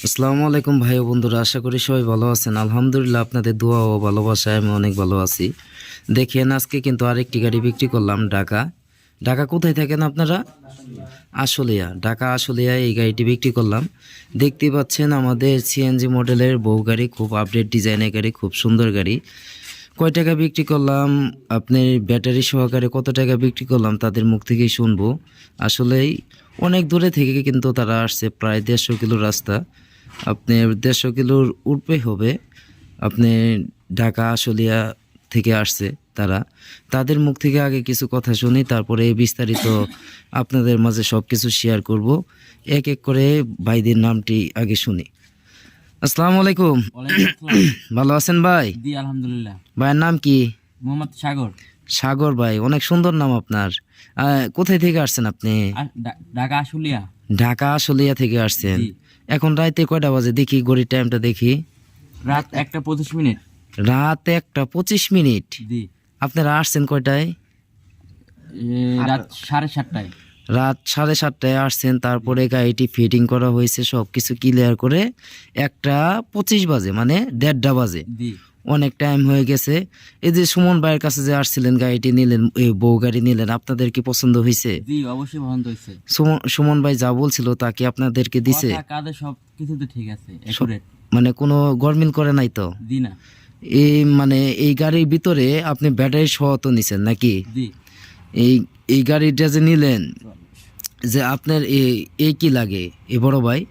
আসসালামু আলাইকুম ভাই ও বন্ধুরা, আশা করি সবাই ভালো আছেন। আলহামদুলিল্লাহ, আপনাদের দোয়া ও ভালোবাসায় আমি অনেক ভালো আছি। দেখেন, আজকে কিন্তু আরেকটি গাড়ি বিক্রি করলাম। ঢাকা কোথায় থাকেন আপনারা? আশুলিয়া, ঢাকা আশুলিয়া এই গাড়িটি বিক্রি করলাম। দেখতেই পাচ্ছেন আমাদের সিএনজি মডেলের বউ গাড়ি, খুব আপডেট ডিজাইনের গাড়ি, খুব সুন্দর গাড়ি। কয় টাকা বিক্রি করলাম, আপনার ব্যাটারি সহকারে কত টাকা বিক্রি করলাম তাদের মুখ থেকেই শুনবো। আসলেই অনেক দূরে থেকে কিন্তু তারা আসছে, প্রায় 150 কিলো রাস্তা, আপনার 150 কিলোর উপরে হবে। আপনি ঢাকা আশুলিয়া থেকে আসছে তারা। তাদের মুখ থেকে আগে কিছু কথা শুনি, তারপরে বিস্তারিত আপনাদের মাঝে সব কিছু শেয়ার করব। এক এক করে ভাইদের নামটি আগে শুনি। আসসালামু আলাইকুম। ভালো আছেন ভাই? জি আলহামদুলিল্লাহ। ভাইয়ের নাম কি? মোহাম্মদ সাগর। সাগর ভাই, অনেক সুন্দর নাম আপনার। কোথায় থেকে আসছেন আপনি? ঢাকা আশুলিয়া। ঢাকা আশুলিয়া থেকে আসছেন। জি। এখন রাতে কয়টা বাজে দেখি, ঘড়ির টাইমটা দেখি। রাত 1:25। রাত 1:25। জি। আপনারা আসছেন কয়টায়? রাত 7:30টায়। রাত 7:30টায় আসছেন। তারপরে গাড়িটি ফিটিং করা হয়েছে, সব কিছু ক্লিয়ার করে 1:25 বাজে, মানে 1:30 বাজে। জি। অনেক টাইম হয়ে গেছে। এই যে সুমন ভাইয়ের কাছে যে আসছিলেন, গাড়িটি নিলেন, এই বউ গাড়ি নিলেন, আপনাদের কি পছন্দ হয়েছে? জি অবশ্যই পছন্দ হয়েছে। সুমন ভাই যা বলছিল তা কি আপনাদেরকে দিছে? কথা কাজে সব কিছু তো ঠিক আছে, একুরেট। মানে কোনো গরমিল করে নাই তো? জি না। এই মানে এই গাড়ির ভিতরে আপনি ব্যাটারি সহ তো নিছেন নাকি? জি। এই এই গাড়িটা যে নিলেন, যে আপনার এই কি লাগে এই বড় ভাই?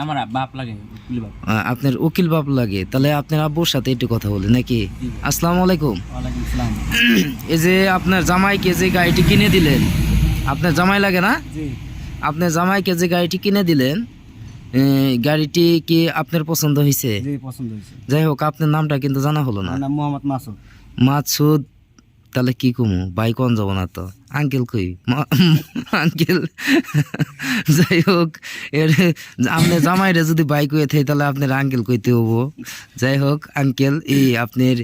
আমার বাপ লাগে, উকিল বাপ। আপনার উকিল বাপ লাগে? তাহলে আপনার আব্বুর সাথে একটু কথা বলি নাকি? আসসালামু আলাইকুম। ওয়ালাইকুম আসসালাম। এই যে আপনার জামাইকে যে গাড়িটি কিনে দিলেন, আপনার জামাই লাগে না? জি। আপনার জামাইকে যে গাড়িটি কিনে দিলেন, গাড়িটি কি আপনার পছন্দ হয়েছে? জি পছন্দ হয়েছে। যাই হোক, আপনার নামটা কিন্তু জানা হলো না। আমার নাম মোহাম্মদ মাসুদ। মাসুদ। তাহলে কি কমু ভাই, কোন যাব না তো। আঙ্কেল কই? আঙ্কেল। যাই হোক, এর আপনার জামাইরে যদি বাইক হয়ে থাকে তাহলে আপনার আঙ্কেল কইতে হবো। যাই হোক আঙ্কেল, এই আপনার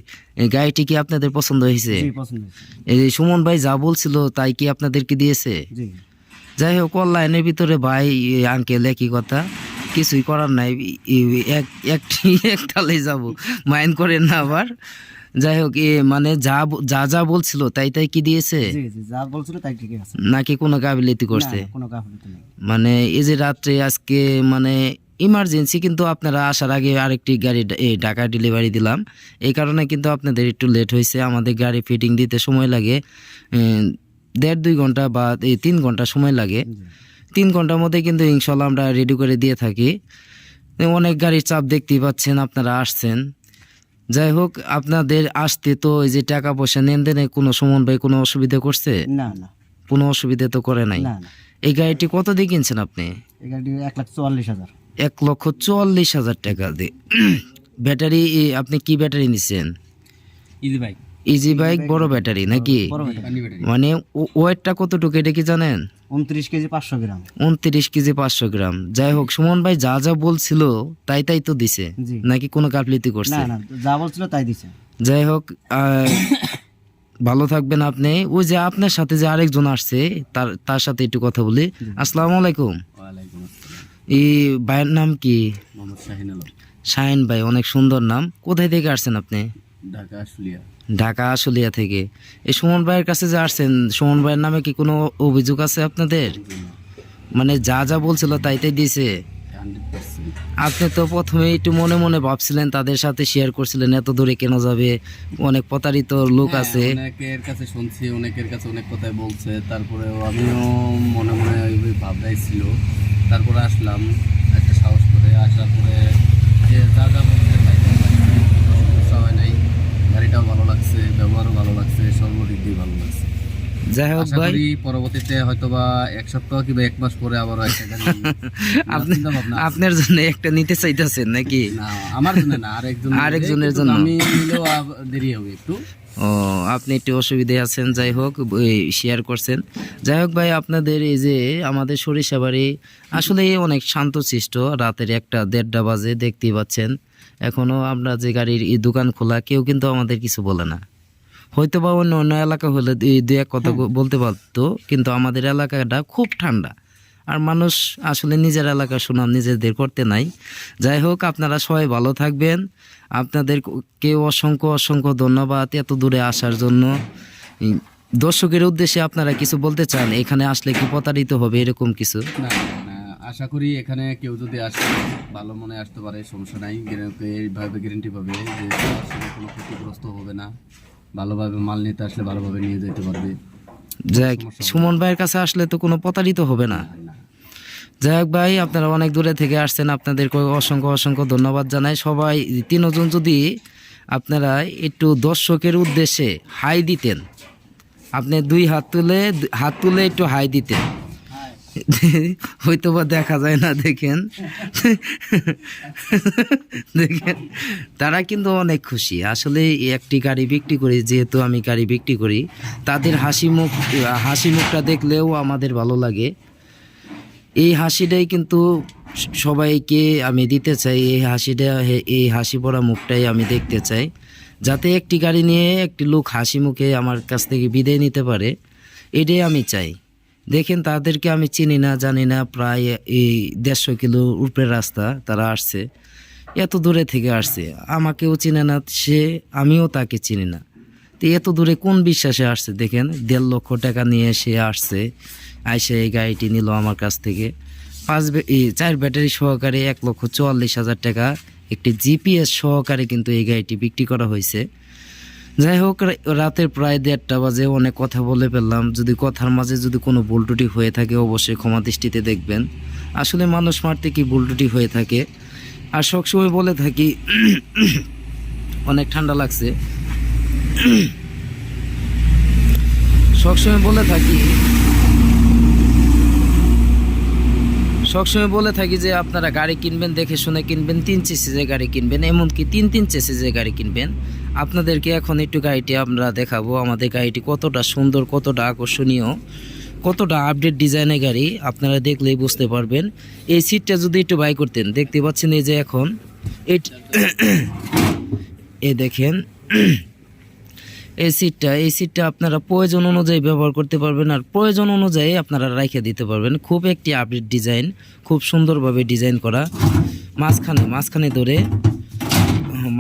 গাড়িটি কি আপনাদের পছন্দ হয়েছে? জি পছন্দ হয়েছে। এই সুমন ভাই যা বলছিল তাই কি আপনাদেরকে দিয়েছে? জি। যাই হোক, অনলাইনের ভিতরে ভাই আঙ্কেল একই কথা, কিছুই করার নাই। একটালেই যাব, মাইন্ড করেন না আবার। যাই হোক, মানে যা বলছিল তাই কি দিয়েছে? জি জি যা বলছিল তাই ঠিকই আছে। নাকি কোনো গাফিলতি করছে? না, কোনো গাফিলতি নেই। মানে এই যে রাত্রে আজকে মানে ইমার্জেন্সি, কিন্তু আপনারা আসার আগে আরেকটি গাড়ি ঢাকা ডেলিভারি দিলাম, এই কারণে কিন্তু আপনাদের একটু লেট হয়েছে। আমাদের গাড়ি ফিটিং দিতে সময় লাগে 1.5-2 ঘন্টা বা 3 ঘন্টা সময় লাগে। 3 ঘন্টার মধ্যে কিন্তু ইনশাল্লাহ আমরা রেডি করে দিয়ে থাকি। অনেক গাড়ির চাপ দেখতেই পাচ্ছেন, আপনারা আসছেন। যাই হোক, আপনাদের আসতে তো এই যে টাকা পয়সা লেনদেনে কোনো সুমন ভাই কোনো অসুবিধা করছে? না না, কোনো অসুবিধা তো করে নাই। না না। এই গাড়িটি কত দিয়ে কিনছেন আপনি? এই গাড়ি 1,44,000। 1,44,000 টাকা দিয়ে। ব্যাটারি আপনি কি ব্যাটারি নিছেন? Easy bike. ইজি বাইক বড় ব্যাটারি নাকি? বড় ব্যাটারি। মানে ওয়েটটা কতটুকু এটা কি জানেন? 29 কেজি 500 গ্রাম। 29 কেজি 500 গ্রাম। যাই হোক, সুমন ভাই যা বলছিল তাই তো দিছে জি। নাকি কোনো গাফলিতি না করছে? না, যা বলছিল তাই দিছে। যাই হোক, ভালো থাকবেন আপনি। ওই যে আপনার সাথে যে আরেকজন আসছে, তার সাথে একটু কথা বলি। আসসালামু আলাইকুম। ওয়ালাইকুম আসসালাম। এই ভাইয়ের নাম কি? মোহাম্মদ শাহিন আলম। শাহিন ভাই, অনেক সুন্দর নাম। কোথায় থেকে আসছেন আপনি? ঢাকা আশুলিয়া। ঢাকা আশুলিয়া থেকে। এই সুমন ভাইয়ের কাছে যে আসছেন, সুমন ভাইয়ের নামে কি কোনো অভিযোগ আছে আপনাদের? মানে যা বলছিল তাই দিয়েছে? 100%। আপনি তো প্রথমে একটু মনে মনে ভাবছিলেন, তাদের সাথে শেয়ার করছিলেন এত দূরে কেন যাবে, অনেক প্রতারিত লোক আছে। অনেকের কাছে শুনছি, অনেকের কাছে অনেক কথাই বলছে, তারপরেও আমিও মনে মনে ওইভাবে ভাবনাই ছিল। তারপরে আসলাম একটা সাহস করে। আসার পরে যে যা বলছে তাই সমস্যা হয় নাই। গাড়িটাও ভালো লাগছে, ব্যবহারও ভালো লাগছে, সর্বদিক দিয়ে ভালো লাগছে। যাই হোক আশা ভাই, করি পরবর্তীতে হয়তোবা 1 সপ্তাহ কিংবা 1 মাস পরে আবারও একটা গাড়ি চিন্তা ভাবনা আছে। আপনার জন্য একটা নিতে চাইতেছেন নাকি? না, আমার জন্য না, আরেকজনের জন্য। আমি নিলেও দেরি হবে একটু। ও, আপনি একটু অসুবিধে আছেন। যাই হোক, শেয়ার করছেন। যাই হোক ভাই, আপনাদের এই যে আমাদের সরিষাবাড়ি আসলে অনেক শান্তশিষ্ট। রাতের 1:30 বাজে, দেখতেই পাচ্ছেন। এখনও আমরা যে গাড়ির দোকান খোলা, কেউ কিন্তু আমাদের কিছু বলে না। হয়তো বা অন্য এলাকা হলে 2-1 কথা বলতে পারতো, কিন্তু আমাদের এলাকাটা খুব ঠান্ডা। আর মানুষ আসলে নিজের এলাকার সুনাম নিজেদের করতে নাই। যাই হোক, আপনারা সবাই ভালো থাকবেন। আপনাদেরকে অসংখ্য অসংখ্য ধন্যবাদ এত দূরে আসার জন্য। দর্শকের উদ্দেশ্যে আপনারা কিছু বলতে চান? এখানে আসলে কি প্রতারিত হবে এরকম কিছু? না না, আশা করি এখানে কেউ যদি আসে ভালো মনে আসতে পারে, সমস্যা নাই। এইভাবে গ্যারেন্টি পাবে যে তার সঙ্গে কোনো ক্ষতিগ্রস্ত হবে না, ভালোভাবে মাল নিতে আসলে ভালোভাবে নিয়ে যেতে পারবে। যাই হোক, সুমন ভাইয়ের কাছে আসলে তো কোনো প্রতারিত হবে না। না, যাই হোক ভাই, আপনারা অনেক দূরে থেকে আসছেন, আপনাদেরকে অসংখ্য অসংখ্য ধন্যবাদ জানাই। সবাই তিনজন যদি আপনারা একটু দর্শকের উদ্দেশ্যে হাই দিতেন, আপনি দুই হাত তুলে একটু হাই দিতেন, হয়তো বা দেখা যায় না। দেখেন দেখেন, তারা কিন্তু অনেক খুশি। আসলে একটি গাড়ি বিক্রি করি, যেহেতু আমি গাড়ি বিক্রি করি, তাদের হাসি মুখটা দেখলেও আমাদের ভালো লাগে। এই হাসিটাই কিন্তু সবাইকে আমি দিতে চাই। এই হাসি ভরা মুখটাই আমি দেখতে চাই, যাতে একটি গাড়ি নিয়ে একটি লোক হাসি মুখে আমার কাছ থেকে বিদায় নিতে পারে, এটাই আমি চাই। দেখেন, তাদেরকে আমি চিনি না, জানি না। প্রায় এই 150 কিলো উপরের রাস্তা তারা আসছে, এত দূরে থেকে আসছে, আমাকেও চিনে না সে, আমিও তাকে চিনি না। তো এত দূরে কোন বিশ্বাসে আসছে? দেখেন, 1.5 লক্ষ টাকা নিয়ে সে আসছে, আইসে এই গাড়িটি নিল আমার কাছ থেকে। 4 ব্যাটারি সহকারে 1,44,000 টাকা, একটি জিপিএস সহকারে কিন্তু এই গাড়িটি বিক্রি করা হয়েছে। যাই হোক, রাতের প্রায় 1:30 বাজে, অনেক কথা বলে ফেললাম। যদি কথার মাঝে যদি কোনো ভুল ত্রুটি হয়ে থাকে অবশ্যই ক্ষমা দৃষ্টিতে দেখবেন। আসলে মানুষ মারতে কি ভুল ত্রুটি হয়ে থাকে। আর সবসময় বলে থাকি, অনেক ঠান্ডা লাগছে, সবসময় বলে থাকি যে আপনারা গাড়ি কিনবেন দেখে শুনে কিনবেন, 3 চেসিসের গাড়ি কিনবেন, এমনকি 3 চেসিসের গাড়ি কিনবেন। আপনাদেরকে এখন একটু গাড়িটি আমরা দেখাবো। আমাদের গাড়িটি কতটা সুন্দর, কতটা আকর্ষণীয়, কতটা আপডেট ডিজাইনের গাড়ি, আপনারা দেখলেই বুঝতে পারবেন। এই সিটটা যদি একটু বাই করতেন, দেখতে পাচ্ছেন এই যে এখন এই দেখেন এই সিটটা আপনারা প্রয়োজন অনুযায়ী ব্যবহার করতে পারবেন, আর প্রয়োজন অনুযায়ী আপনারা রেখে দিতে পারবেন। খুব একটি আপডেট ডিজাইন, খুব সুন্দরভাবে ডিজাইন করা।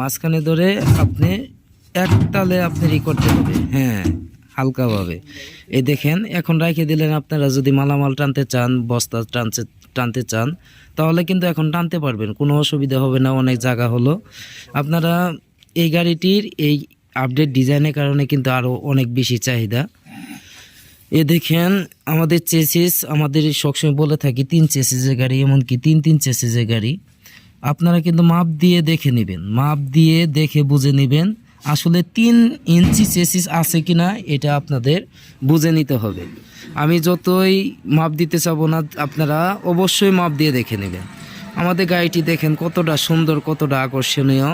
মাঝখানে ধরে আপনি একতালে আপনি করতে হবে, হ্যাঁ, হালকাভাবে। এই দেখেন, এখন রেখে দিলেন। আপনারা যদি মালামাল টানতে চান, বস্তা টানতে চান, তাহলে কিন্তু এখন টানতে পারবেন, কোনো অসুবিধা হবে না। অনেক জায়গা হলো। আপনারা এই গাড়িটির এই আপডেট ডিজাইনের কারণে কিন্তু আরও অনেক বেশি চাহিদা। এ দেখেন, আমাদের চেসিস, আমাদের সবসময় বলে থাকি 3 চেসিসের গাড়ি, এমনকি 3 চেসিসের গাড়ি। আপনারা কিন্তু মাপ দিয়ে দেখে নেবেন, মাপ দিয়ে দেখে বুঝে নেবেন আসলে 3 ইঞ্চি চেসিস আছে কিনা, এটা আপনাদের বুঝে নিতে হবে। আমি যতই মাপ দিতে চাবো না, আপনারা অবশ্যই মাপ দিয়ে দেখে নেবেন। আমাদের গাড়িটি দেখেন কতটা সুন্দর, কতটা আকর্ষণীয়,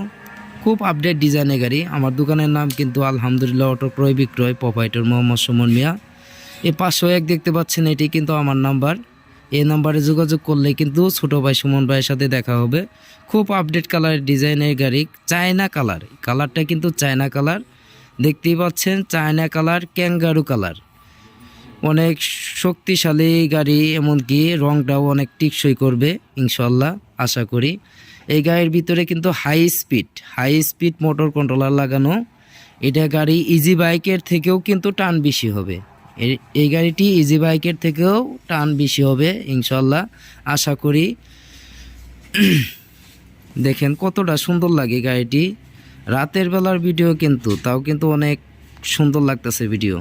খুব আপডেট ডিজাইনের গাড়ি। আমার দোকানের নাম কিন্তু আলহামদুলিল্লাহ অটো ক্রয় বিক্রয়, প্রোপাইটর মোহাম্মদ সুমন মিয়া। এই 501 দেখতে পাচ্ছেন, এটি কিন্তু আমার নাম্বার। এই নাম্বারে যোগাযোগ করলে কিন্তু ছোটো ভাই সুমন ভাইয়ের সাথে দেখা হবে। খুব আপডেট কালারের ডিজাইনের গাড়ি, চায়না কালারটা কিন্তু চায়না কালার, দেখতেই পাচ্ছেন, চায়না কালার, ক্যাঙ্গারু কালার। অনেক শক্তিশালী গাড়ি, এমনকি রংটাও অনেক টিকসই করবে ইনশাল্লাহ, আশা করি। এই গাড়ির ভিতরে কিন্তু হাই স্পিড মোটর কন্ট্রোলার লাগানো। এটা গাড়ি ইজি বাইকের থেকেও কিন্তু টান বেশি হবে। এই গাড়িটি ইজি বাইকের থেকেও টান বেশি হবে ইনশাল্লাহ, আশা করি। দেখেন কতটা সুন্দর লাগে গাড়িটি। রাতের বেলার ভিডিও কিন্তু, তাও কিন্তু অনেক সুন্দর লাগতেছে ভিডিও।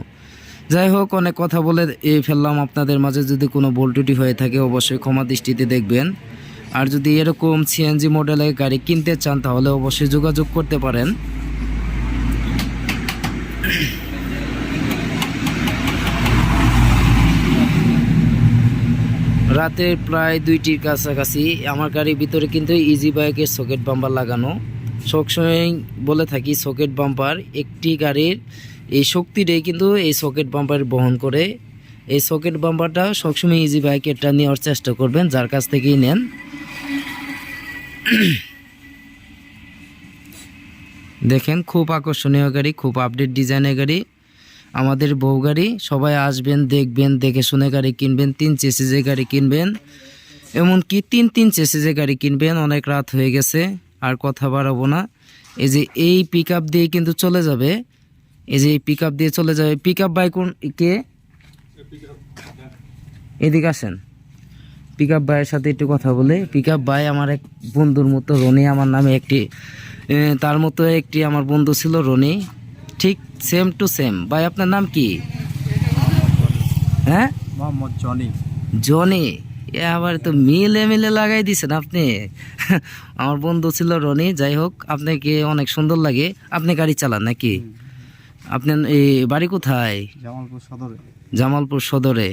যাই হোক, অনেক কথা বলে ফেললাম আপনাদের মাঝে। যদি কোনো ভুল ত্রুটি হয়ে থাকে অবশ্যই ক্ষমা দৃষ্টিতে দেখবেন। আর যদি এরকম সিএনজি মডেলের গাড়ি কিনতে চান তাহলে অবশ্যই যোগাযোগ করতে পারেন। রাতে প্রায় 2টির কাছাকাছি। আমার গাড়ির ভিতরে কিন্তু ইজি বাইকের সকেট বাম্পার লাগানো। সবসময় বলে থাকি, সকেট বাম্পার একটি গাড়ির এই শক্তিটাই কিন্তু এই সকেট বাম্পার বহন করে। এই সকেট বাম্পারটা সবসময় ইজি বাইকেরটা নেওয়ার চেষ্টা করবেন, যার কাছ থেকেই নেন। দেখেন, খুব আকর্ষণীয় গাড়ি, খুব আপডেট ডিজাইনের গাড়ি। আমাদের বউ গাড়ি, সবাই আসবেন, দেখবেন, দেখে শুনে গাড়ি কিনবেন। 3 চেসিসের গাড়ি কিনবেন, এমনকি 3 চেসিসের গাড়ি কিনবেন। অনেক রাত হয়ে গেছে, আর কথা বাড়াবো না। এই যে এই পিক আপ দিয়ে কিন্তু চলে যাবে, এই যে পিক আপ দিয়ে চলে যাবে। পিক আপ বাই কোন কে? এদিকে আসেন, পিক আপ ভাইয়ের সাথে একটু কথা বলে। পিক আপ ভাই আমার এক বন্ধুর মতো, রনি আমার নামে একটি, তার মতো একটি আমার বন্ধু ছিল রনি, ঠিক সেম টু সেম। ভাই আপনার নাম কি? হ্যাঁ, মোহাম্মদ জনি। জনি। এ আবার তো মিলে মিলে লাগাই দিছেন আপনি। আমার বন্ধু ছিল রনি। যাই হোক, আপনাকে অনেক সুন্দর লাগে। আপনি গাড়ি চালান নাকি? আপনার এই বাড়ি কোথায়? জামালপুর সদরে। জামালপুর সদরে।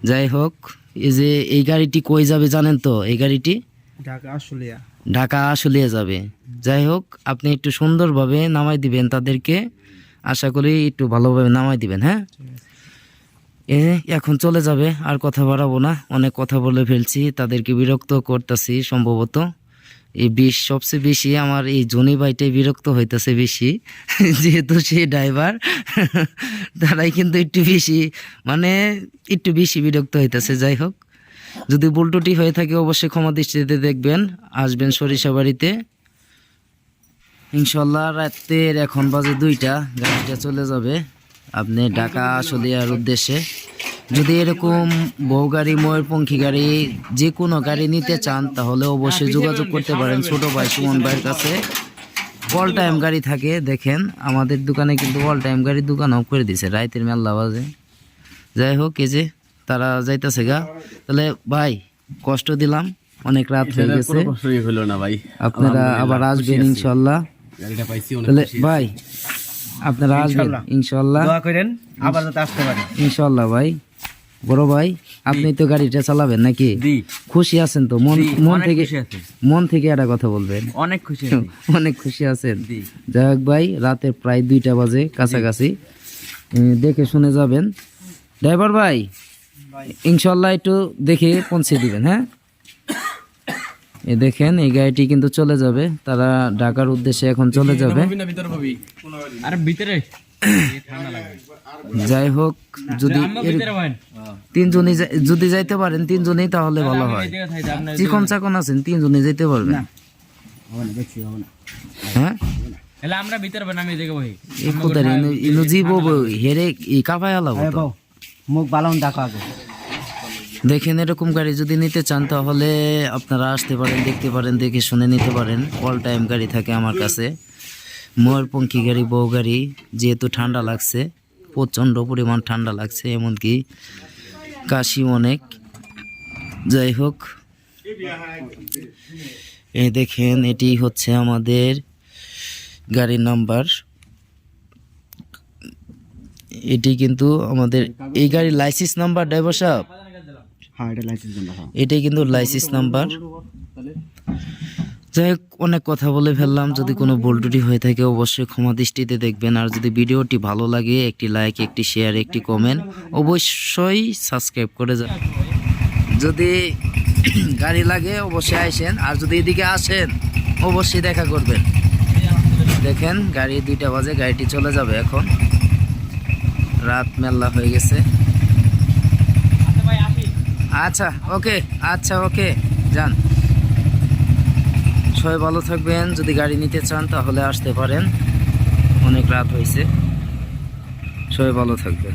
যাই হোক, এই যে এই গাড়িটি কই যাবে জানেন তো? এই গাড়িটি ঢাকা আশুলিয়া। ঢাকা আশুলিয়া যাবে। যাই হোক, আপনি একটু সুন্দরভাবে নামাই দিবেন তাদেরকে, আশা করি একটু ভালোভাবে নামাই দিবেন। হ্যাঁ, এখন চলে যাবে, আর কথা বাড়াবো না, অনেক কথা বলে ফেলছি, তাদেরকে বিরক্ত করতেছি সম্ভবত। এই সবচেয়ে বেশি আমার এই জনি ভাইটাই বিরক্ত হইতেছে বেশি, যেহেতু সে ড্রাইভার। তারাই কিন্তু একটু বেশি, মানে একটু বেশি বিরক্ত হইতেছে। যাই হোক, যদি ভুলটুটি হয়ে থাকে অবশ্যই ক্ষমা দৃষ্টিতে দেখবেন। আসবেন সরিষা বাড়িতে ইনশাল্লাহ। রাতের এখন বাজে 2টা, গাড়িটা চলে যাবে আপনি ঢাকা আশুলিয়ার উদ্দেশ্যে। যদি এরকম বউ গাড়ি, ময়ূরপঙ্খী গাড়ি, যে কোনো গাড়ি নিতে চান তাহলে অবশ্যই যোগাযোগ করতে পারেন ছোট ভাই সুমন ভাইয়ের কাছে। অল টাইম গাড়ি থাকে। দেখেন আমাদের দোকানে কিন্তু অল টাইম গাড়ির দোকান অফ করে দিছে, রাইতের মেলা বাজে। যাই হোক, এই যে তারা যাইতেছে গা। তাহলে ভাই কষ্ট দিলাম, অনেক রাত হয়ে গেছে। হলো না ভাই, আপনারা আবার আসবেন ইনশাল্লাহ। গাড়িটা পাইছি অনেক তাহলে খুশি। ভাই আপনারা আসবেন ইনশাল্লাহ, দোয়া করেন আবার যাতে আসতে পারি। ইনশাল্লাহ। ভাই বড় ভাই, আপনি তো গাড়িটা চালাবেন নাকি? জি, খুশি আছেন তো? মন থেকে, খুশি আছি। মন থেকে একটা কথা বলবেন। অনেক খুশি। অনেক খুশি আছেন। জি। যাই হোক ভাই, রাতে প্রায় 2টা বাজে কাছাকাছি, দেখে শুনে যাবেন। ড্রাইভার ভাই ইনশাল্লাহ একটু দেখে পৌঁছে দিবেন। হ্যাঁ, এই দেখেন এই গাড়িটি কিন্তু চলে যাবে, তারা ঢাকার উদ্দেশ্যে এখন চলে যাবে। যাই হোক, যদি 3জনই যদি যাইতে পারেন, 3জনই তাহলে ভালো হয়। চিকন চাকন আছেন, 3জনই যেতে পারবেন। হ্যাঁ, আমরা ভিতরে বানামি দেখে বই এই কোদারি ইনু জীব হেরে ই কাপায় আলাবো তো। মুখ বালাউন ডাকা আগে। দেখেন এরকম গাড়ি যদি নিতে চান তাহলে আপনারা আসতে পারেন, দেখতে পারেন, দেখে শুনে নিতে পারেন। অল টাইম গাড়ি থাকে আমার কাছে, ময়ূরপঙ্খী গাড়ি, বউ গাড়ি। যেহেতু ঠান্ডা লাগছে, প্রচণ্ড পরিমাণ ঠান্ডা লাগছে, এমনকি কাশি অনেক। যাই হোক, এই দেখেন এটি হচ্ছে আমাদের গাড়ির নাম্বার। এটি কিন্তু আমাদের এই গাড়ির লাইসেন্স নাম্বার। ড্রাইভার সাহেব, হ্যাঁ, এটা লাইসেন্স নাম্বার। এটাই কিন্তু লাইসেন্স নাম্বার। যাই হোক, অনেক কথা বলে ফেললাম। যদি কোনো ভুল ত্রুটি হয়ে থাকে অবশ্যই ক্ষমা দৃষ্টিতে দেখবেন। আর যদি ভিডিওটি ভালো লাগে একটি লাইক, একটি শেয়ার, একটি কমেন্ট, অবশ্যই সাবস্ক্রাইব করে যান। যদি গাড়ি লাগে অবশ্যই আসেন, আর যদি এদিকে আসেন অবশ্যই দেখা করবেন। দেখেন গাড়ি 2টা বাজে, গাড়িটি চলে যাবে এখন, রাত মেলা হয়ে গেছে। আচ্ছা ওকে, আচ্ছা ওকে, যান। সবাই ভালো থাকবেন। যদি গাড়ি নিতে চান তাহলে আসতে পারেন, অনেক রাত হয়েছে। সবাই ভালো থাকবেন।